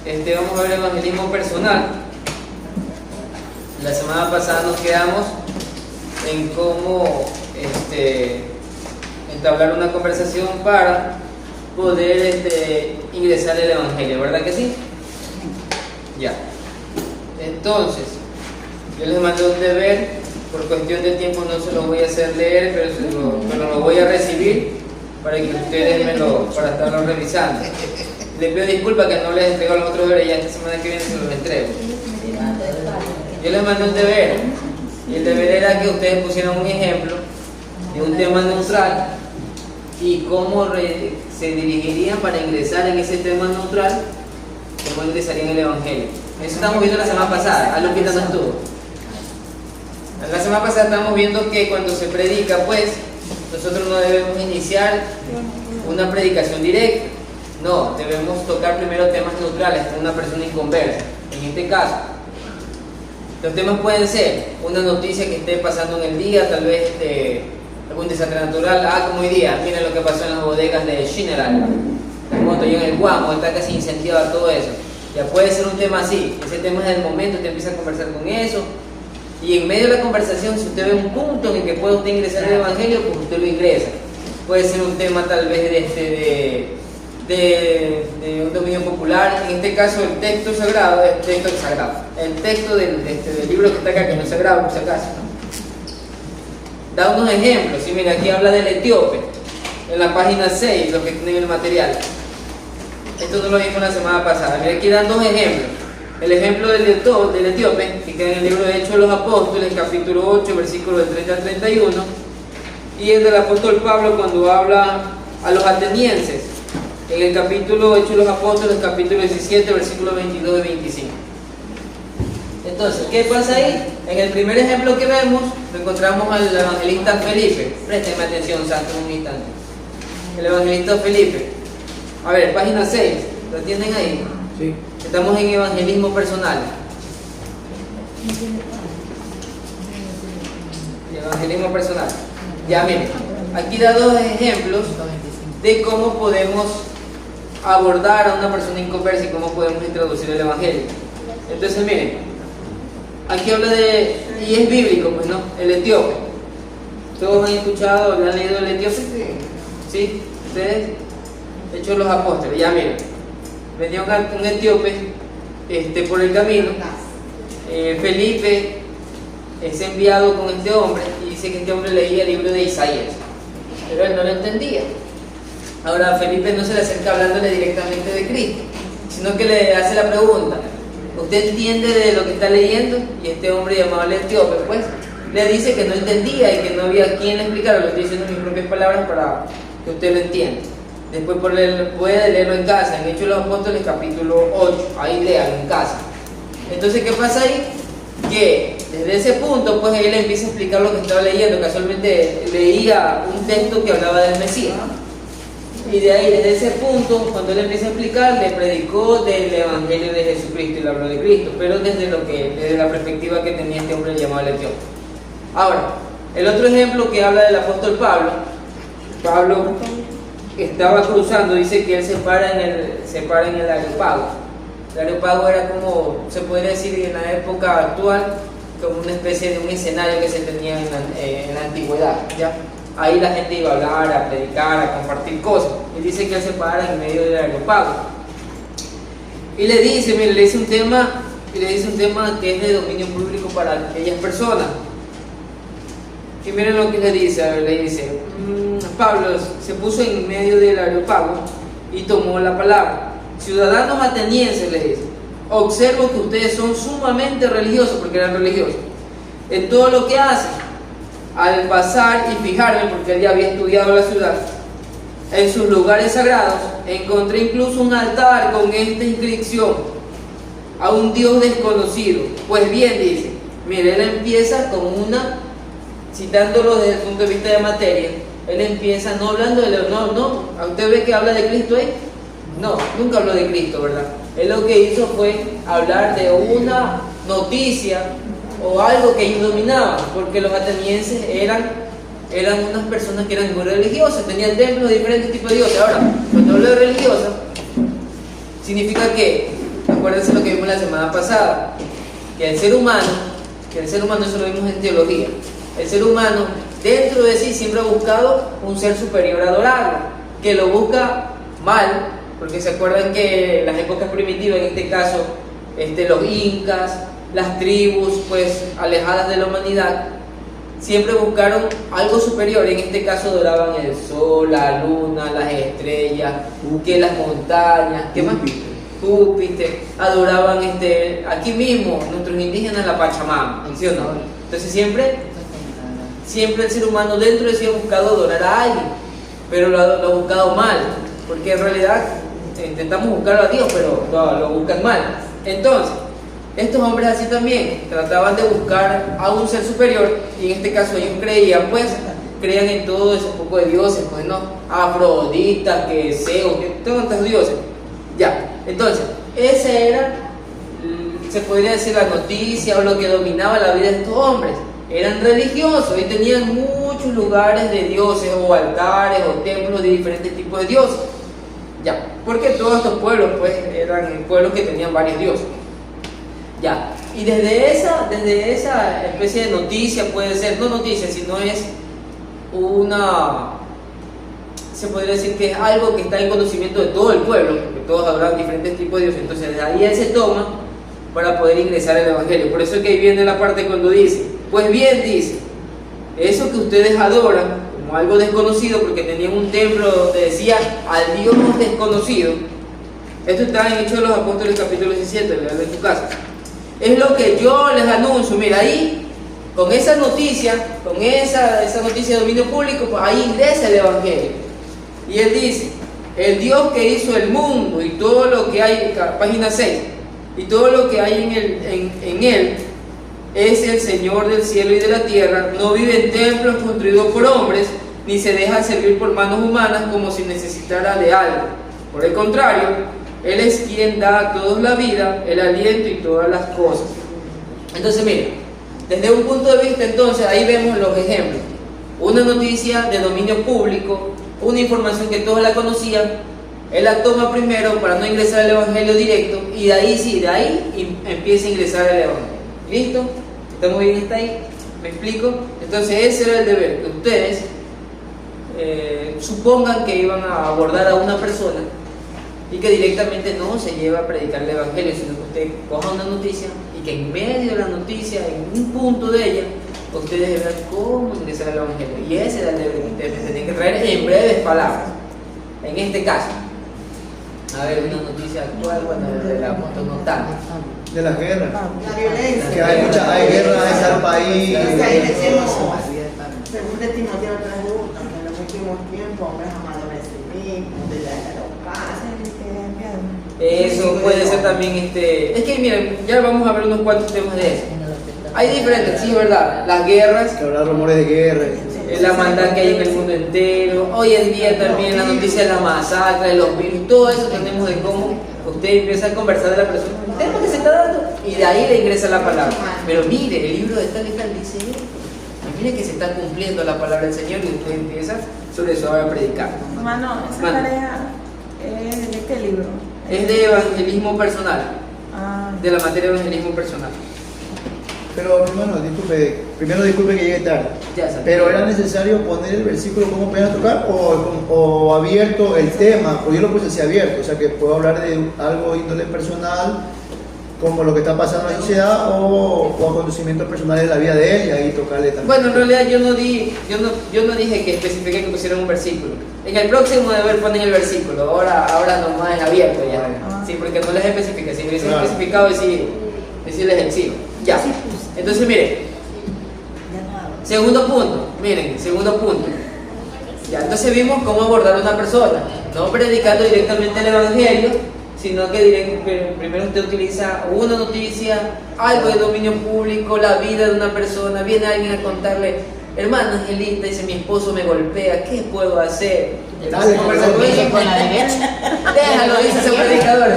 vamos a ver evangelismo personal. La semana pasada nos quedamos en cómo entablar una conversación para poder ingresar al evangelio, ¿verdad que sí? Ya. Entonces, yo les mandé un deber, por cuestión de tiempo no se lo voy a hacer leer, pero lo voy a recibir para que ustedes para estarlo revisando. Les pido disculpas que no les entrego los otros deberes, ya esta semana que viene se los entrego. Yo les mandé un deber, y el deber era que ustedes pusieran un ejemplo de un tema neutral y cómo se dirigirían para ingresar en ese tema neutral, cómo ingresarían en el evangelio. Eso estamos viendo la semana pasada, a lo que no estuvo. La semana pasada estamos viendo que cuando se predica, pues, nosotros no debemos iniciar una predicación directa. No, debemos tocar primero temas neutrales con una persona inconversa. En este caso, los temas pueden ser una noticia que esté pasando en el día, tal vez algún desastre natural. Como hoy día, miren lo que pasó en las bodegas de General, en el Guamo, está casi incendiado todo eso. Ya puede ser un tema así, ese tema es del momento, usted empieza a conversar con eso. Y en medio de la conversación, si usted ve un punto en el que puede usted ingresar al evangelio, pues usted lo ingresa. Puede ser un tema tal vez de un dominio popular. En este caso, el texto sagrado, el texto del libro que está acá, que no es sagrado, por si acaso, ¿no? Da unos ejemplos. Sí, mira, aquí habla del etíope, en la página 6, los que tienen el material. Esto no lo vimos la semana pasada. Mira, aquí dan dos ejemplos. El ejemplo del etíope, que queda en el libro de Hechos de los Apóstoles, capítulo 8, versículos del 30 al 31, y el del apóstol Pablo cuando habla a los atenienses, en el capítulo Hechos de los Apóstoles, capítulo 17, versículos 22 y 25. Entonces, ¿qué pasa ahí? En el primer ejemplo que vemos, encontramos al evangelista Felipe. Présteme atención, santo, un instante. El evangelista Felipe. A ver, página 6, ¿lo tienen ahí? Sí. Estamos en evangelismo personal. Evangelismo personal. Ya miren, aquí da dos ejemplos de cómo podemos abordar a una persona inconversa y cómo podemos introducir el evangelio. Entonces miren, aquí habla y es bíblico, pues no, el etíope. ¿Todos han escuchado, han leído el etíope? ¿Sí? ¿Ustedes? Hechos los Apóstoles, ya miren. Venía un etíope por el camino. Felipe es enviado con este hombre y dice que este hombre leía el libro de Isaías, pero él no lo entendía. Ahora Felipe no se le acerca hablándole directamente de Cristo, sino que le hace la pregunta: ¿usted entiende de lo que está leyendo? Y este hombre llamado el etíope, pues, le dice que no entendía y que no había quien le explicara. Lo estoy diciendo en mis propias palabras para que usted lo entienda. Después puede leerlo en casa, en Hechos de los Apóstoles, capítulo 8, ahí léalo en casa. Entonces, ¿qué pasa ahí? Que desde ese punto, pues él empieza a explicar lo que estaba leyendo. Casualmente leía un texto que hablaba del Mesías. Y de ahí, desde ese punto, cuando él empieza a explicar, le predicó del Evangelio de Jesucristo y le habló de Cristo, pero desde la perspectiva que tenía este hombre llamado el etíope. Ahora, el otro ejemplo que habla del apóstol Pablo estaba cruzando, dice que él se para en el Areópago. El Areópago era como, se podría decir en la época actual, como una especie de un escenario que se tenía en la antigüedad, ¿ya? Ahí la gente iba a hablar, a predicar, a compartir cosas. Y dice que él se para en medio del Areópago. Y le dice un tema que es de dominio público para aquellas personas. Y miren lo que le dice, Pablo se puso en medio del Areópago y tomó la palabra. Ciudadanos atenienses, le dice, observo que ustedes son sumamente religiosos, porque eran religiosos, en todo lo que hacen. Al pasar y fijarme, porque él ya había estudiado la ciudad, en sus lugares sagrados, encontré incluso un altar con esta inscripción: a un Dios desconocido. Pues bien, dice, mire, él empieza con citándolo desde el punto de vista de materia. Él empieza no hablando ¿usted ve que habla de Cristo ahí? No, nunca habló de Cristo, ¿verdad? Él lo que hizo fue hablar de una noticia o algo que ellos dominaban, porque los atenienses eran unas personas que eran muy religiosas, tenían templos de diferentes tipos de dioses. Ahora, cuando hablo de religiosa, significa que acuérdense lo que vimos la semana pasada, que el ser humano, eso lo vimos en teología, el ser humano dentro de sí siempre ha buscado un ser superior adorable, que lo busca mal, porque se acuerdan que en las épocas primitivas, en este caso, los incas, las tribus pues alejadas de la humanidad, siempre buscaron algo superior. En este caso adoraban el sol, la luna, las estrellas, que las montañas, ¿qué más? Júpiter, adoraban aquí mismo nuestros indígenas la Pachamama, ¿sí o no? Entonces siempre el ser humano dentro de sí ha buscado adorar a alguien, pero lo ha buscado mal, porque en realidad intentamos buscar a Dios, pero lo buscan mal. Entonces, estos hombres así también trataban de buscar a un ser superior, y en este caso ellos creían en todo ese poco de dioses, pues no, Afrodita, que Zeus, que tantos dioses. Ya, entonces, ese era, se podría decir, la noticia o lo que dominaba la vida de estos hombres. Eran religiosos y tenían muchos lugares de dioses o altares o templos de diferentes tipos de dioses. Ya, porque todos estos pueblos pues eran pueblos que tenían varios dioses. Ya, y desde esa especie de noticia, puede ser, no noticia, sino es se podría decir que es algo que está en conocimiento de todo el pueblo, porque todos adoran diferentes tipos de dioses. Entonces de ahí él se toma para poder ingresar al Evangelio. Por eso es que ahí viene la parte cuando dice, pues bien, dice, eso que ustedes adoran como algo desconocido, porque tenían un templo donde decía al Dios desconocido. Esto está en Hechos de los Apóstoles capítulo 17, léalo en tu casa. Es lo que yo les anuncio. Mira, ahí, con esa noticia, esa noticia de dominio público, pues ahí ingresa el Evangelio. Y él dice, el Dios que hizo el mundo y todo lo que hay, página 6, y todo lo que hay en él, es el Señor del cielo y de la tierra, no vive en templos construidos por hombres, ni se deja servir por manos humanas como si necesitara de algo. Por el contrario, Él es quien da a todos la vida, el aliento y todas las cosas. Entonces, mira, desde un punto de vista, entonces, ahí vemos los ejemplos. Una noticia de dominio público, una información que todos la conocían, él la toma primero para no ingresar al Evangelio directo, y de ahí empieza a ingresar al Evangelio. ¿Listo? ¿Estamos bien hasta ahí? ¿Me explico? Entonces ese era el deber, que ustedes supongan que iban a abordar a una persona y que directamente no se lleva a predicar el Evangelio, sino que usted coja una noticia y que en medio de la noticia, en un punto de ella, ustedes vean cómo ingresar al Evangelio. Y ese era el deber que ustedes me tienen que traer en breves palabras. En este caso, a ver, una noticia actual, bueno, de la motonotana. De las guerras. La violencia. Que hay guerras en el país. Según de Timoteo 3:1, que en los últimos tiempos hombres amadores de sí mismos, de los casos. Eso puede ser también es que miren, ya vamos a ver unos cuantos temas de eso. Hay diferentes, sí, ¿verdad? Las guerras, Que habrá rumores de guerra. la maldad que hay en el mundo entero. Hoy en día también la noticia de la masacre, de los virus, todo eso tenemos de cómo usted empieza a conversar de la persona. Tenemos que se está dando, y de ahí le ingresa la palabra. Pero mire, el libro de tal y tal dice, mire que se está cumpliendo la palabra del Señor, y usted empieza sobre eso a predicar. Hermano, esa tarea es de qué libro. Es de evangelismo personal, Ah, de la materia de evangelismo personal. Pero hermano, primero disculpe que llegue tarde. Ya sabes. Pero era necesario poner el versículo como apenas tocar o abierto el tema, o yo lo puse así abierto, o sea que puedo hablar de algo índole personal, como lo que está pasando en la sociedad, o acontecimientos personales de la vida de él, y ahí tocarle también. Bueno, en realidad yo no dije que especifique que pusieran un versículo. En el próximo deber ponen el versículo, ahora nomás es abierto ya. Sí, porque no les especifica, si me hubiesen especificado y si les exijo. Ya. Entonces miren, segundo punto, ya, entonces vimos cómo abordar a una persona, no predicando directamente el Evangelio, sino que primero usted utiliza una noticia, algo de dominio público, la vida de una persona. Viene alguien a contarle, hermana Angelita, dice, mi esposo me golpea, ¿qué puedo hacer? Dale, Déjalo, dice ese predicador.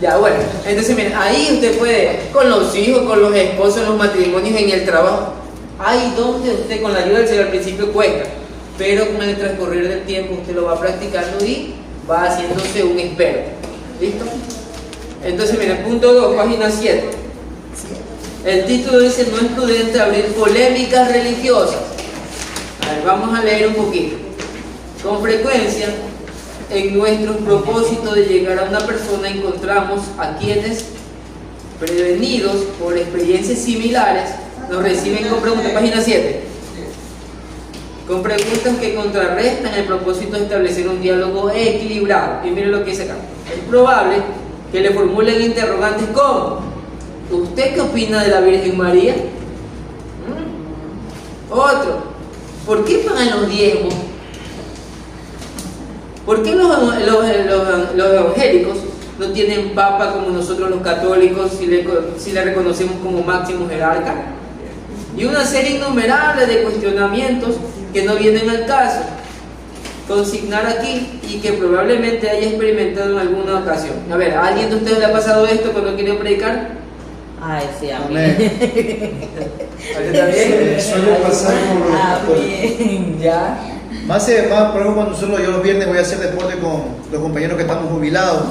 Ya, bueno, entonces miren, ahí usted puede, con los hijos, con los esposos, en los matrimonios, en el trabajo, ahí donde usted con la ayuda del Señor al principio cuesta, pero con el transcurrir del tiempo usted lo va practicando y va haciéndose un experto. ¿Listo? Entonces, mira, punto 2, página 7. El título dice: no es prudente abrir polémicas religiosas. A ver, vamos a leer un poquito. Con frecuencia, en nuestros propósitos de llegar a una persona, encontramos a quienes, prevenidos por experiencias similares, nos reciben con preguntas. Página 7. Con preguntas que contrarrestan el propósito de establecer un diálogo equilibrado. Y miren lo que dice acá. Es probable que le formulen interrogantes como: ¿usted qué opina de la Virgen María? Otro: ¿por qué pagan los diezmos? ¿Por qué los evangélicos no tienen papa como nosotros los católicos si le reconocemos como máximo jerarca? Y una serie innumerable de cuestionamientos que no vienen al caso consignar aquí y que probablemente haya experimentado en alguna ocasión. A ver, ¿a alguien de ustedes le ha pasado esto cuando quiere predicar? Ay, sí, a mí. Amén. ¿A usted también? Suele pasar con los Amén. ¿Ya? Más, por ejemplo, cuando yo los viernes voy a hacer deporte con los compañeros que estamos jubilados,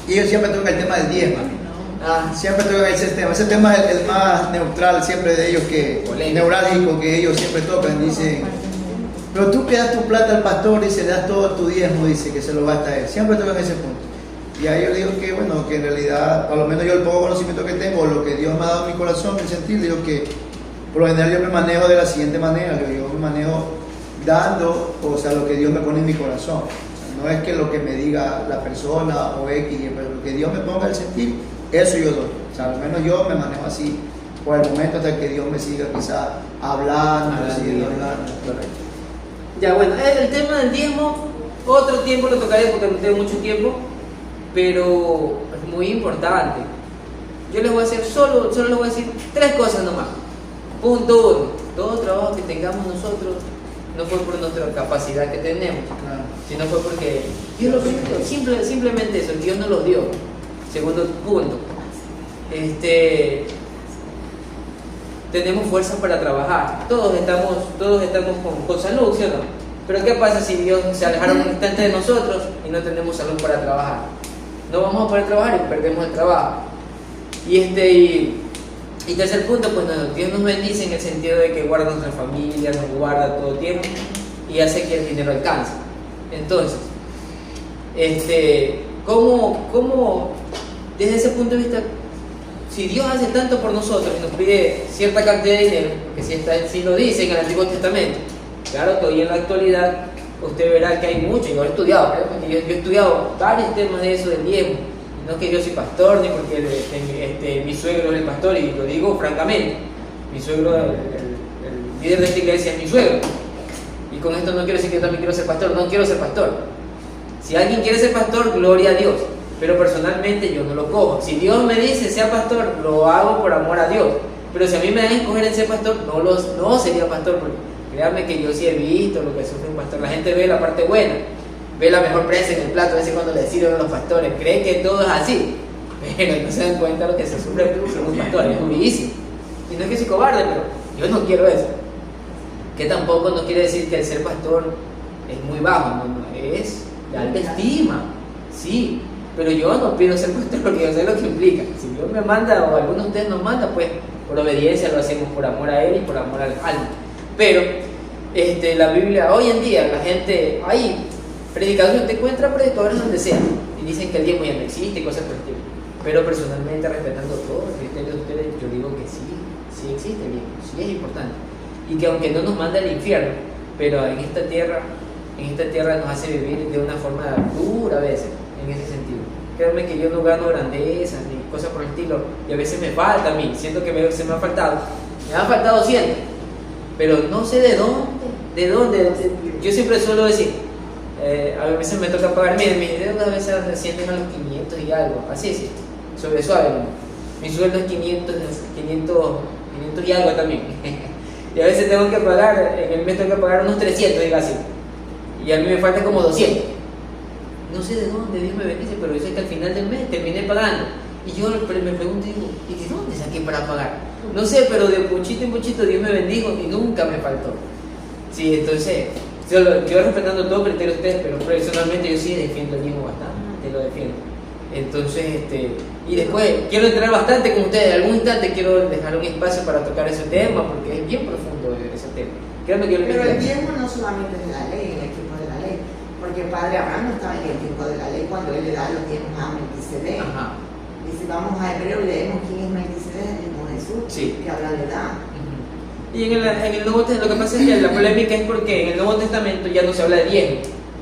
y ellos siempre tocan el tema del diezmo. Siempre tocan ese tema. Ese tema es el más neutral siempre de ellos, que neurálgico, que ellos siempre tocan. Dicen: pero tú que das tu plata al pastor, dice, le das todo tu diezmo, dice, que se lo gasta él. Siempre tocan ese punto. Y ahí yo le digo que, bueno, que en realidad, por lo menos yo el poco conocimiento que tengo, lo que Dios me ha dado en mi corazón, en sentir, digo que por lo general yo me manejo de la siguiente manera: que yo me manejo dando, o sea, lo que Dios me pone en mi corazón. O sea, no es que lo que me diga la persona o X, pero lo que Dios me ponga el sentir, eso yo doy. O sea, al menos yo me manejo así por el momento hasta que Dios me siga quizás hablando, siguiendo hablando. Correcto. Ya, bueno, el tema del diezmo, otro tiempo lo tocaré porque no tengo mucho tiempo, pero es muy importante. Yo les voy a hacer solo les voy a decir 3 cosas nomás. Punto 1: todo trabajo que tengamos nosotros no fue por nuestra capacidad que tenemos, sino fue porque Dios lo permitió. Simplemente eso, Dios nos los dio. Segundo punto: tenemos fuerza para trabajar. Todos estamos con salud, ¿sí o no? Pero ¿qué pasa si Dios se alejara un instante de nosotros y no tenemos salud para trabajar? No vamos a poder trabajar y perdemos el trabajo. Y tercer punto, pues Dios nos bendice en el sentido de que guarda nuestra familia, nos guarda todo el tiempo y hace que el dinero alcance. Entonces, ¿cómo desde ese punto de vista, si Dios hace tanto por nosotros y nos pide cierta cantidad de dinero, porque si lo dice en el Antiguo Testamento, claro que hoy en la actualidad usted verá que hay mucho, y yo he estudiado, yo he estudiado varios temas de eso del diezmo. No es que yo soy pastor, ni porque mi suegro es el pastor, y lo digo francamente, mi suegro, el líder de esta iglesia es mi suegro, y con esto no quiero decir que yo también quiero ser pastor, no quiero ser pastor. Si alguien quiere ser pastor, gloria a Dios, pero personalmente yo no lo cojo. Si Dios me dice sea pastor, lo hago por amor a Dios, pero si a mí me dan a escoger en ser pastor, no sería pastor, porque créanme que yo sí he visto lo que sufre un pastor. La gente ve la parte buena, ve la mejor prensa en el plato, a veces cuando le sirven a los pastores, creen que todo es así, pero no se dan cuenta de lo que se sufre por un pastor, es durísimo. Y no es que soy cobarde, pero yo no quiero eso. Que tampoco no quiere decir que el ser pastor es muy bajo, no, es de alta estima, sí, pero yo no pido ser pastor porque yo sé lo que implica. Si Dios me manda o alguno de ustedes nos manda, pues por obediencia lo hacemos, por amor a Él y por amor al alma. Pero la Biblia, hoy en día, la gente, hay predicadores, te encuentras predicadores donde sea, y dicen que el diezmo ya no existe y cosas por el estilo. Pero personalmente, respetando todo el criterio de ustedes, yo digo que sí existe el diezmo, sí es importante. Y que aunque no nos manda al infierno, pero en esta tierra nos hace vivir de una forma dura a veces, en ese sentido. Créanme que yo no gano grandezas ni cosas por el estilo, y a veces me falta a mí, siento que se me ha faltado 100, pero no sé de dónde. Yo siempre suelo decir, a veces me toca pagar, mis deudas a veces ascienden a los 500 y algo, así es, suave, ¿no? Mi sueldo es 500 y algo también. Y a veces tengo que pagar, en el mes tengo que pagar unos 300, diga así. Y a mí me falta como 200. No sé de dónde Dios me bendice, pero yo sé que al final del mes terminé pagando. Y yo me pregunto, digo, ¿y de dónde saqué para pagar? No sé, pero de muchito en muchito Dios me bendijo y nunca me faltó. Sí, entonces, yo respetando todo criterio de ustedes, pero personalmente yo sí defiendo el diezmo bastante. te lo defiendo. Entonces, y después quiero entrar bastante con ustedes, en algún instante quiero dejar un espacio para tocar ese tema, porque es bien profundo ese tema. Créanme que Pero el tiempo no solamente es de la ley, en el tiempo de la ley, porque el padre Abraham no estaba en el tiempo de la ley cuando él le da los tiempos a Melquisedec. Ajá. Y si vamos a Hebreo y leemos quién es Melquisedec, el mismo Jesús, Sí. que habla de edad. Y en el Nuevo Testamento, lo que pasa es que la polémica es porque en el Nuevo Testamento ya no se habla de diezmo,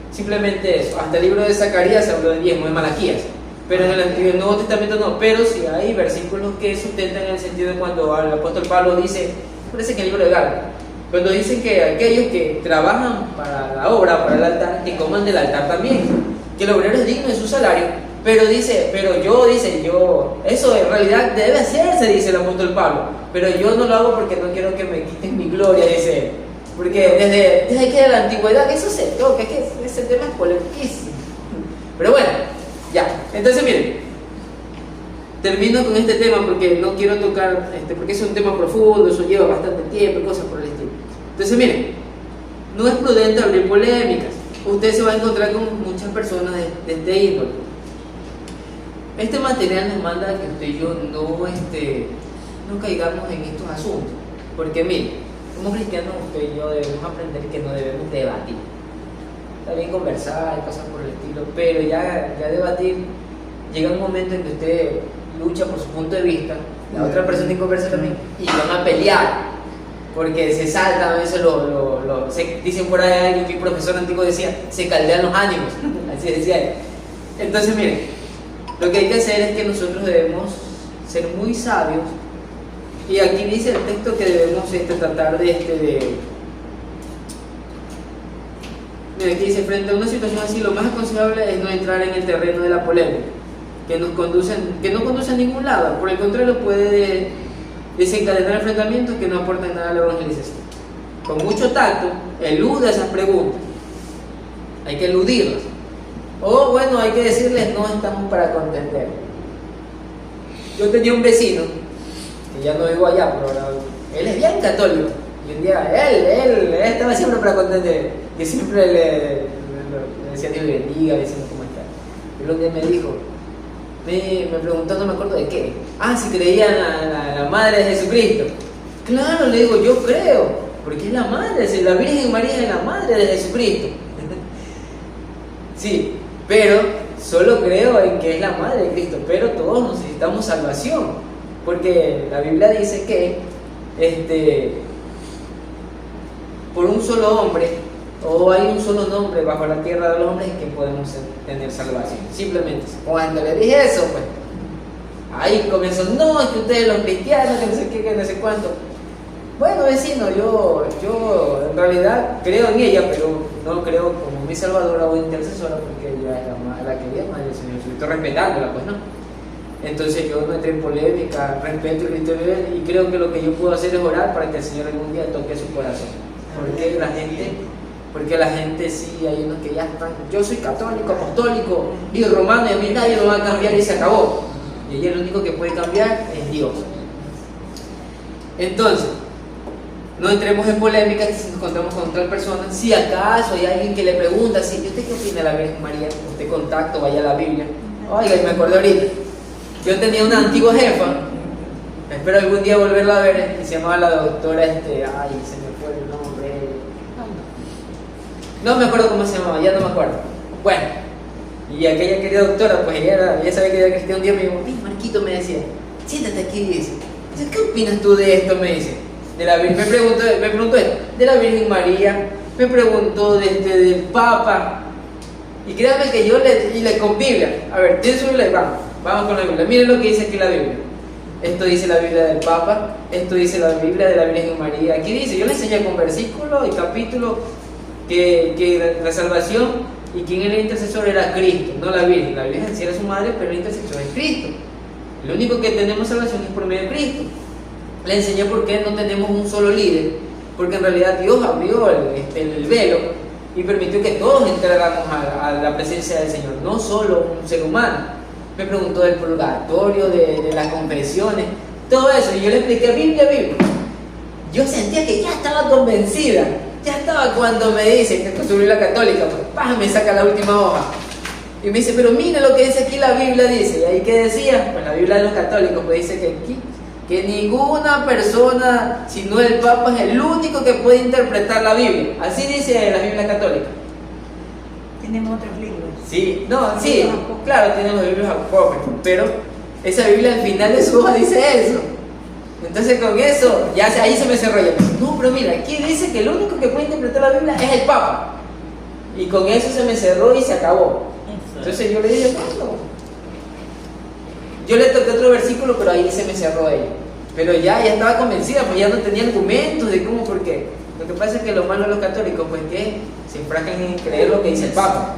simplemente eso. Hasta el libro de Zacarías se habló de diezmo, de Malaquías, pero en el Nuevo Testamento no. Pero sí hay versículos que sustentan en el sentido de cuando el apóstol Pablo dice, parece que en el libro de Gálatas, cuando dicen que aquellos que trabajan para la obra, para el altar, que coman del altar también, que el obrero es digno de su salario. Pero yo, eso en realidad debe hacerse, dice el apóstol Pablo, pero yo no lo hago porque no quiero que me quiten mi gloria, dice él, porque desde que de la antigüedad eso se toca, es que ese tema es polemiquísimo. Pero bueno, ya, entonces miren, termino con este tema porque no quiero tocar, porque es un tema profundo, eso lleva bastante tiempo y cosas por el estilo. Entonces miren, no es prudente abrir polémicas, usted se va a encontrar con muchas personas de este índole. Este material nos manda que usted y yo no caigamos en estos asuntos, porque mire, como cristianos usted y yo debemos aprender que no debemos debatir. Está bien conversar y cosas por el estilo, pero ya debatir, llega un momento en que usted lucha por su punto de vista, la otra persona conversa también, y van a pelear, porque se saltan a veces dicen por ahí alguien, mi profesor antiguo decía, se caldean los ánimos, así decía él. Entonces miren, lo que hay que hacer es que nosotros debemos ser muy sabios, y aquí dice el texto que debemos tratar mira, aquí dice, frente a una situación así, lo más aconsejable es no entrar en el terreno de la polémica, que no conduce a ningún lado, por el contrario puede desencadenar enfrentamientos que no aportan nada a la evangelización. Con mucho tacto, elude esas preguntas, hay que eludirlas. O bueno, hay que decirles, no estamos para contender. Yo tenía un vecino, que ya no vivo allá, pero ahora, él es bien católico. Y un día, él estaba siempre para contender. Y siempre le decía Dios le bendiga, le decía cómo está. Y un día me dijo, me preguntó, no me acuerdo de qué. Si creía en la madre de Jesucristo. Claro, le digo, yo creo, porque es la madre, la Virgen María es la madre de Jesucristo. Sí. Pero solo creo en que es la madre de Cristo, pero todos necesitamos salvación, porque la Biblia dice que por un solo hombre, o hay un solo nombre bajo la tierra de los hombres en que podemos tener salvación. Simplemente, cuando le dije eso, pues ahí comenzó, no, es que ustedes los cristianos, que no sé qué, que no sé cuánto. Bueno, vecino, yo en realidad creo en ella, pero no creo como mi salvadora o intercesora, porque ella es la querida madre del Señor Jesucristo, respetándola, pues no. Entonces yo no entré en polémica, respeto el criterio de él, y creo que lo que yo puedo hacer es orar para que el Señor algún día toque su corazón. Porque la gente sí, hay unos que ya están, yo soy católico, apostólico y romano, y a mí nadie lo va a cambiar y se acabó. Y ella el único que puede cambiar es Dios. Entonces, no entremos en polémicas si nos encontramos con otra persona. Si acaso hay alguien que le pregunta, si ¿usted qué opina de la Virgen María? Usted contacto, vaya a la Biblia. Oiga, y me acordé ahorita. Yo tenía una antigua jefa, espero algún día volverla a ver, y se llamaba la doctora, se me fue el nombre. No me acuerdo cómo se llamaba, ya no me acuerdo. Bueno, y aquella querida doctora, pues ella sabía que era cristiana. Un día me dijo, Marquito, me decía, siéntate aquí, dice, ¿qué opinas tú de esto? Me dice. De la Virgen, me preguntó de la Virgen María, me preguntó del Papa, y créanme que yo le con Biblia, a ver, tiene su Biblia, vamos con la Biblia, miren lo que dice aquí la Biblia. Esto dice la Biblia del Papa, esto dice la Biblia de la Virgen María. Aquí dice, yo le enseñé con versículo y capítulo que la salvación y quien era el intercesor era Cristo, no la Virgen. La Virgen sí era su madre, pero el intercesor es Cristo. Lo único que tenemos salvación es por medio de Cristo. Le enseñé por qué no tenemos un solo líder, porque en realidad Dios abrió el velo y permitió que todos entráramos a la presencia del Señor, no solo un ser humano. Me preguntó del purgatorio, de las confesiones, todo eso, y yo le expliqué Biblia. Yo sentía que ya estaba convencida, ya estaba cuando me dice que es tu Biblia católica, pues me saca la última hoja. Y me dice, pero mire lo que dice aquí la Biblia, dice. ¿Y ahí qué decía? Pues la Biblia de los católicos, pues dice que aquí, que ninguna persona, sino el Papa, es el único que puede interpretar la Biblia. Así dice la Biblia católica. Tenemos otros libros. Sí, no, sí, claro, tienen los libros apócrifos, pero esa Biblia al final de su hoja dice eso. Entonces con eso, ahí se me cerró. Yo pensé, no, pero mira, aquí dice que el único que puede interpretar la Biblia es el Papa. Y con eso se me cerró y se acabó. Entonces yo le dije, no. Yo le toqué otro versículo, pero ahí se me cerró ella. Pero ya estaba convencida, pues ya no tenía argumentos de cómo, por qué. Lo que pasa es que lo malo de los católicos, pues que se enfrascan en creer lo que dice el Papa.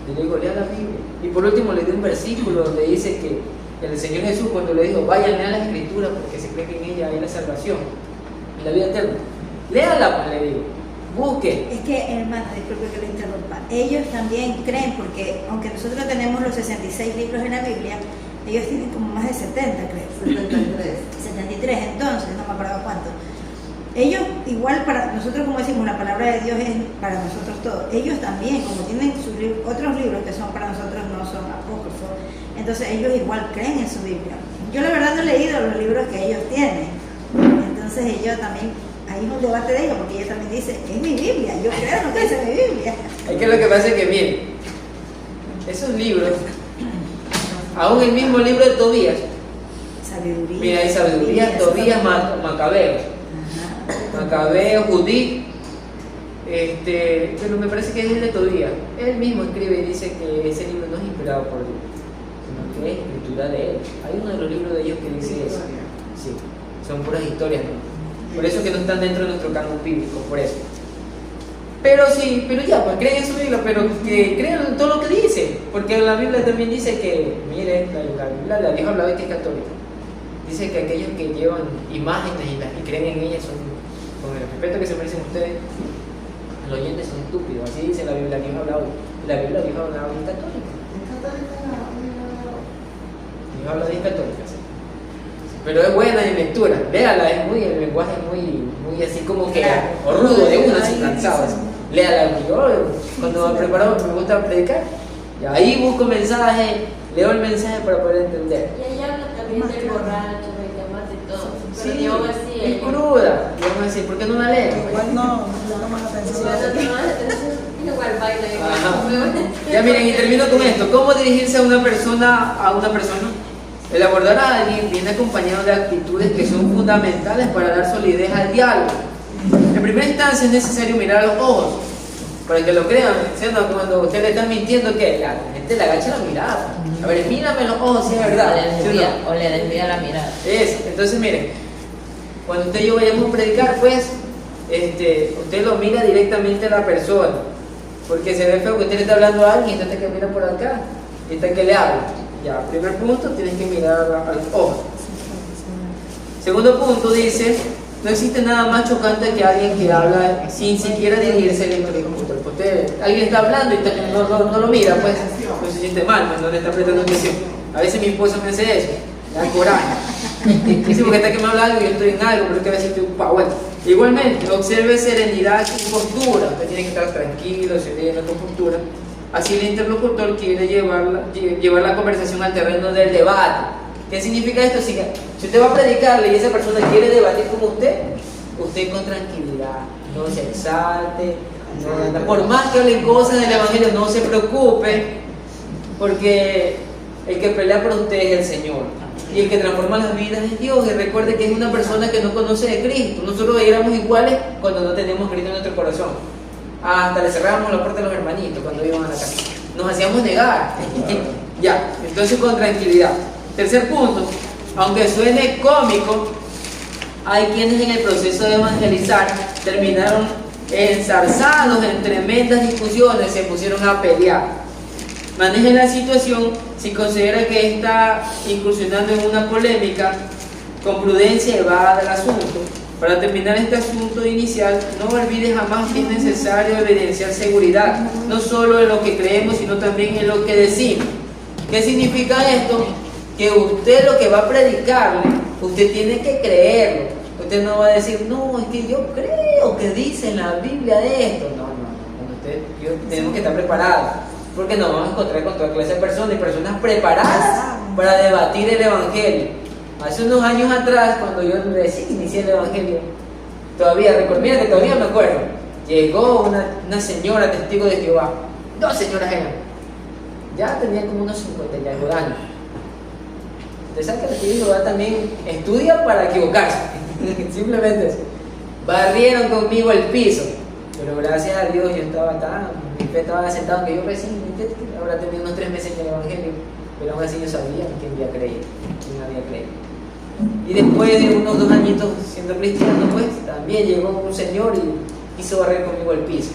Y le digo, lea la Biblia. Y por último le di un versículo donde dice que el Señor Jesús, cuando le dijo, vayan, lean la Escritura, porque se cree que en ella hay la salvación y la vida eterna. Léala, pues le digo, busque. Es que, hermano, disculpe que lo interrumpa. Ellos también creen, porque aunque nosotros tenemos los 66 libros en la Biblia, ellos tienen como más de 70, creo. 73, entonces, no me acuerdo cuánto. Ellos, igual para nosotros, como decimos, la palabra de Dios es para nosotros todo. Ellos también, como tienen otros libros que son para nosotros, no son apócrifos, entonces ellos igual creen en su Biblia. Yo la verdad no he leído los libros que ellos tienen. Entonces ellos también, hay un debate de ellos, porque ella también dice, es mi Biblia, yo creo en lo que dice mi Biblia. Es que lo que pasa es que, miren, esos libros, aún el mismo libro de Tobías, Sabiduría. mira, hay sabiduría, Tobías, Macabeos. Macabeo, Judí, pero me parece que es el de Tobías. Él mismo escribe y dice que ese libro no es inspirado por Dios, sino que es escritura de él. Hay uno de los libros de ellos que dice eso. Sí, son puras historias, ¿no? Por eso que no están dentro de nuestro canon bíblico, por eso. Pero sí, pero ya, pues creen en su Biblia, pero que crean en todo lo que dice, porque la Biblia también dice que, mire, la Biblia, la vieja hablaba que es católica. Dice que aquellos que llevan imágenes y creen en ellas son, con el respeto que se merecen ustedes, los oyentes son estúpidos. Así dice la Biblia que habla hoy. La Biblia dijo habla bien católica. Dijo habla bien católica, sí. Pero es buena en lectura. Léala, es muy, el lenguaje es muy así como que, o rudo de una, así cansado. Léala. Yo cuando me preparo, me gusta predicar, y ahí busco mensaje, leo el mensaje para poder entender. Y ella habla también del borracho, del diamante y todo. Pero Sí, ni aún así, es cruda. Y vamos a decir, ¿por qué no la leen? Igual no toman atención. Igual baila, Ajá. igual. Ya miren, y termino con esto. ¿Cómo dirigirse a una persona? El abordar a alguien viene acompañado de actitudes que son fundamentales para dar solidez al diálogo. En primera instancia es necesario mirar a los ojos, para que lo crean, ¿cierto? Cuando usted le está mintiendo, que la gente le agacha la mirada. A ver, mírame los ojos si es verdad. O le desvía la mirada. Entonces miren, cuando usted y yo vayamos a predicar, pues, usted lo mira directamente a la persona, porque se ve feo que usted le está hablando a alguien y usted que mira por acá, y está que le habla. Ya, primer punto, tienes que mirar a los ojos. Segundo punto dice, no existe nada más chocante que alguien que habla sin siquiera dirigirse al interlocutor. Alguien está hablando y no lo mira, pues se siente mal, pues no le está prestando atención. A veces mi esposo me hace eso, me da coraje. Dice, porque está que me habla algo y yo estoy en algo, pero es que a veces estoy ocupado. Bueno, igualmente, observe serenidad y postura. Usted tiene que estar tranquilo, sereno, con postura. Así el interlocutor quiere llevar la conversación al terreno del debate. ¿Qué significa esto? Si usted va a predicarle y esa persona quiere debatir con usted con tranquilidad, no se exalte, por más que hable cosas del Evangelio, no se preocupe, porque el que pelea por usted es el Señor, y el que transforma las vidas es Dios. Y recuerde que es una persona que no conoce de Cristo. Nosotros éramos iguales cuando no teníamos Cristo en nuestro corazón. Hasta le cerrábamos la puerta a los hermanitos cuando iban a la casa. Nos hacíamos negar. Ya, entonces con tranquilidad. Tercer punto, aunque suene cómico, hay quienes en el proceso de evangelizar terminaron enzarzados en tremendas discusiones, se pusieron a pelear. Maneje la situación si considera que está incursionando en una polémica, con prudencia evada el asunto. Para terminar este asunto inicial, no olvide jamás que es necesario evidenciar seguridad, no solo en lo que creemos, sino también en lo que decimos. ¿Qué significa esto? Que usted lo que va a predicarle, usted tiene que creerlo. Usted no va a decir, no, es que yo creo que dice en la Biblia esto. No. Tenemos que estar preparados. porque nos vamos a encontrar con toda clase de personas y personas preparadas para debatir el Evangelio. Hace unos años atrás, cuando yo recién inicié el Evangelio, todavía recuerdo, mira que todavía me acuerdo, llegó una señora testigo de Jehová, 2 señoras eran, ya tenían como unos 50 y algo de años. Usted sabe que el testigo de Jehová también estudia para equivocarse, simplemente eso. Barrieron conmigo el piso, pero gracias a Dios yo mi fe estaba sentado, que yo recién, ahora tenía unos 3 meses en el Evangelio, pero aún así yo sabía quién había creído, quién había creído. Y después de unos 2 añitos siendo cristiano, pues también llegó un señor y quiso barrer conmigo el piso.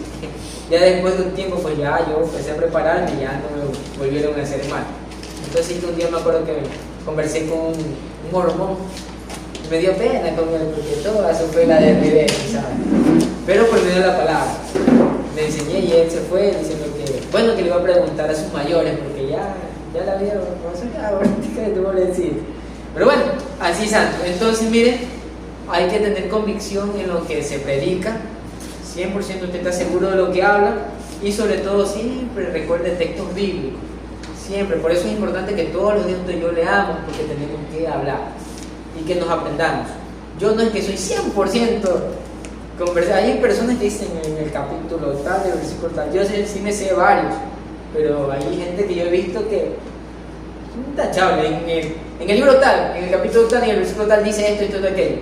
Ya después de un tiempo, pues ya yo empecé a prepararme y ya no me volvieron a hacer mal. Entonces sí que un día me acuerdo que conversé con un mormón. Me dio pena con él porque toda su fe la derribé, ¿sabes? Pero por medio de la palabra. Le enseñé y él se fue diciendo que, bueno, que le iba a preguntar a sus mayores porque ya la vida no se acaba, que te voy a decir. Pero bueno, así santo. Entonces, miren, hay que tener convicción en lo que se predica. 100% usted está seguro de lo que habla y sobre todo siempre recuerde textos bíblicos. Siempre. Por eso es importante que todos los días usted y yo leamos porque tenemos que hablar y que nos aprendamos. Yo no es que soy 100% conversar. Hay personas que dicen en el capítulo tal, el versículo tal. Yo sí me sé varios, pero hay gente que yo he visto que es intachable. En el libro tal, en el capítulo tal, en el versículo tal dice esto y todo aquello.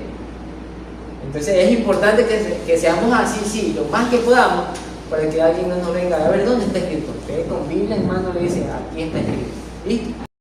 Entonces es importante que seamos así, sí, lo más que podamos, para que alguien no nos venga a ver dónde está escrito. Usted con Biblia en mano le dice, aquí está escrito. ¿Listo?